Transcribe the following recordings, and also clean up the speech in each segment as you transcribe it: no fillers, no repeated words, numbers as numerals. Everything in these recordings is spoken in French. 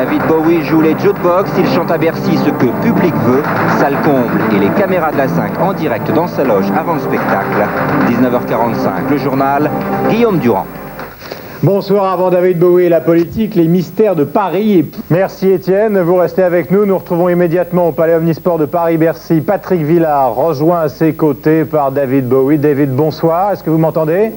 David Bowie joue les jukebox, il chante à Bercy ce que public veut, salle comble et les caméras de la 5 en direct dans sa loge avant le spectacle. 19h45, le journal, Guillaume Durand. Bonsoir, avant David Bowie et la politique, les mystères de Paris. Merci Étienne, vous restez avec nous. Nous retrouvons immédiatement au Palais Omnisport de Paris-Bercy Patrick Villard, rejoint à ses côtés par David Bowie. David, bonsoir, est-ce que vous m'entendez?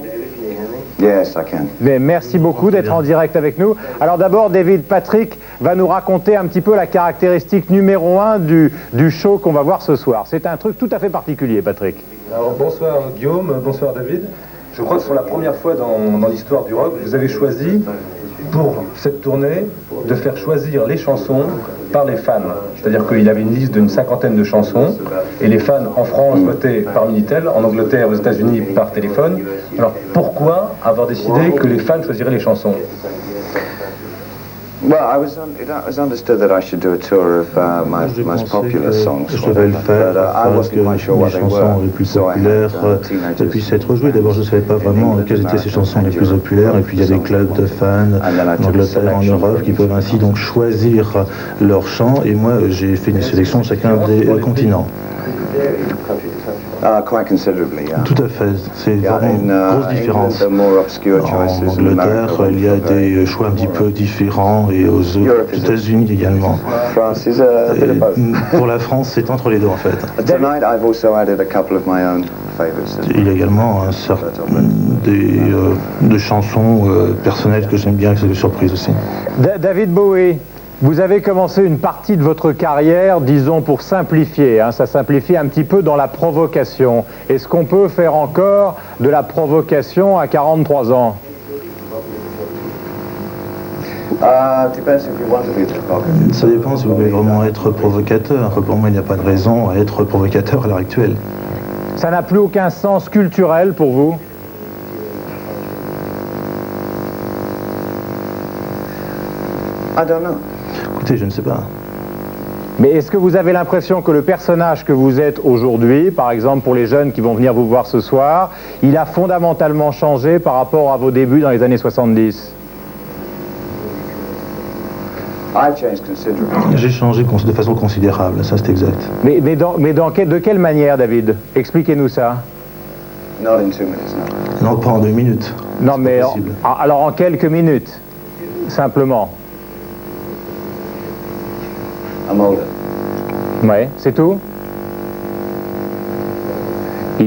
Yes, I can. Mais merci beaucoup d'être en direct avec nous. Alors d'abord, David, Patrick va nous raconter un petit peu la caractéristique numéro 1 du show qu'on va voir ce soir. C'est un truc tout à fait particulier, Patrick. Alors bonsoir Guillaume, bonsoir David. Je crois que pour la première fois dans l'histoire du rock, vous avez choisi pour cette tournée de faire choisir les chansons par les fans. C'est-à-dire qu'il y avait une liste d'une 50aine de chansons et les fans en France votaient par Minitel, en Angleterre, aux États-Unis par téléphone. Alors pourquoi avoir décidé que les fans choisiraient les chansons? Well, it was understood that I should do a tour of my most popular songs. Je devais le faire parce que les chansons les plus populaires puissent être jouées. D'abord, je ne savais pas vraiment quelles étaient ces chansons les plus populaires. Et puis, il y a des clubs de fans en Angleterre, en Europe, qui peuvent ainsi donc choisir leurs chants. Et moi, j'ai fait une sélection de chacun des continents. Quite considerably, yeah. Tout à fait, c'est vraiment une grosse différence. En Angleterre, il y a des choix un petit peu différents et aux États-Unis également. Et pour la France, c'est entre les deux en fait. Il y a également un certain de chansons personnelles que j'aime bien et c'est des surprises aussi. David Bowie, vous avez commencé une partie de votre carrière, disons pour simplifier, ça simplifie un petit peu dans la provocation. Est-ce qu'on peut faire encore de la provocation à 43 ans? Ça dépend si vous voulez vraiment être provocateur. Pour moi, il n'y a pas de raison à être provocateur à l'heure actuelle. Ça n'a plus aucun sens culturel pour vous? I don't know. Écoutez, je ne sais pas. Mais est-ce que vous avez l'impression que le personnage que vous êtes aujourd'hui, par exemple pour les jeunes qui vont venir vous voir ce soir, il a fondamentalement changé par rapport à vos débuts dans les années 70? J'ai changé de façon considérable, ça c'est exact. De quelle manière, David? Expliquez-nous ça. Non, pas en 2 minutes. Non, mais alors en quelques minutes, simplement. Ouais, c'est tout? Je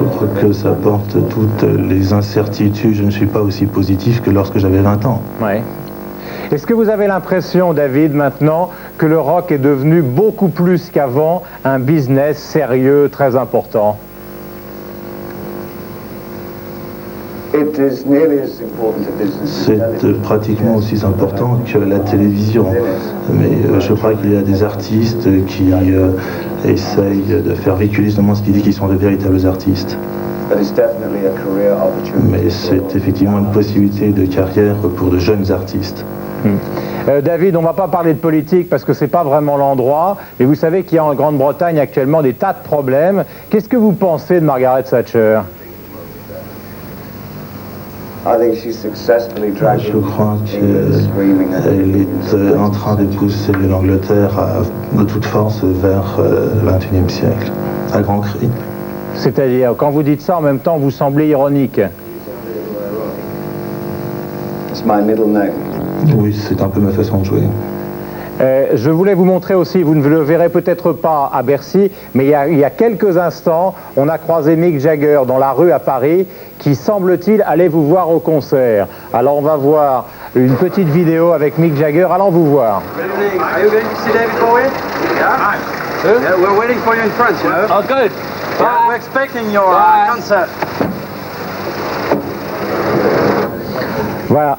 crois que ça apporte toutes les incertitudes. Je ne suis pas aussi positif que lorsque j'avais 20 ans. Ouais. Est-ce que vous avez l'impression, David, maintenant, que le rock est devenu beaucoup plus qu'avant un business sérieux, très important? C'est pratiquement aussi important que la télévision. Mais je crois qu'il y a des artistes qui essayent de faire véhiculer justement cette idée qu'ils sont de véritables artistes. Mais c'est effectivement une possibilité de carrière pour de jeunes artistes. David, on ne va pas parler de politique parce que ce n'est pas vraiment l'endroit, mais vous savez qu'il y a en Grande-Bretagne actuellement des tas de problèmes. Qu'est-ce que vous pensez de Margaret Thatcher? Je crois qu'elle est en train de pousser l'Angleterre de toute force vers le XXIe siècle, à grands cris. C'est-à-dire, quand vous dites ça, en même temps, vous semblez ironique. Oui, c'est un peu ma façon de jouer. Je voulais vous montrer aussi, vous ne le verrez peut-être pas à Bercy, mais il y a quelques instants, on a croisé Mick Jagger dans la rue à Paris, qui semble-t-il allait vous voir au concert. Alors on va voir une petite vidéo avec Mick Jagger, allons vous voir. Good evening. Are you going to see David Bowie? Yeah. Yeah, we're waiting for you in France, you know. Oh, good. Yeah, we're expecting your concert. Voilà.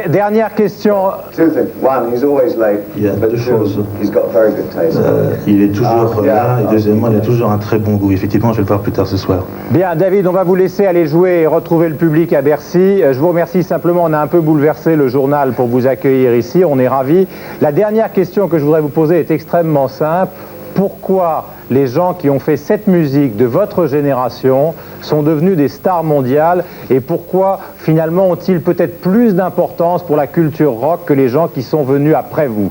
Dernière question. Il y a 2 choses. Il est toujours là et deuxièmement, il a toujours un très bon goût. Effectivement, je vais le voir plus tard ce soir. Bien, David, on va vous laisser aller jouer et retrouver le public à Bercy. Je vous remercie simplement, on a un peu bouleversé le journal pour vous accueillir ici, on est ravis. La dernière question que je voudrais vous poser est extrêmement simple. pourquoi les gens qui ont fait cette musique de votre génération sont devenus des stars mondiales et pourquoi finalement ont-ils peut-être plus d'importance pour la culture rock que les gens qui sont venus après vous?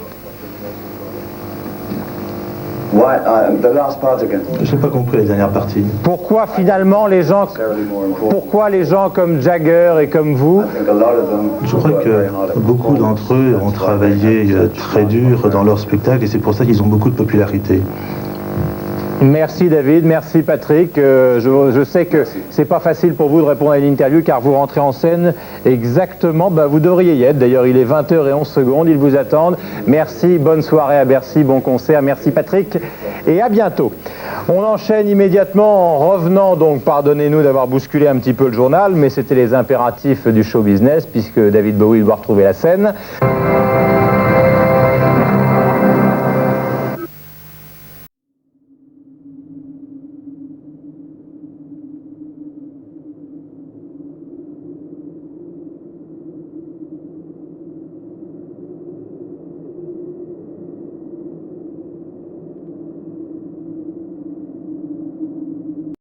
The last part again. Je n'ai pas compris la dernière partie. Pourquoi finalement les gens comme Jagger et comme vous? Je crois que beaucoup d'entre eux ont travaillé très dur dans leur spectacle et c'est pour ça qu'ils ont beaucoup de popularité. Merci David, merci Patrick. Je sais que c'est pas facile pour vous de répondre à une interview car vous rentrez en scène exactement, vous devriez y être. D'ailleurs, il est 20h11, ils vous attendent. Merci, bonne soirée à Bercy, bon concert. Merci Patrick et à bientôt. On enchaîne immédiatement en revenant, donc pardonnez-nous d'avoir bousculé un petit peu le journal, mais c'était les impératifs du show business puisque David Bowie doit retrouver la scène.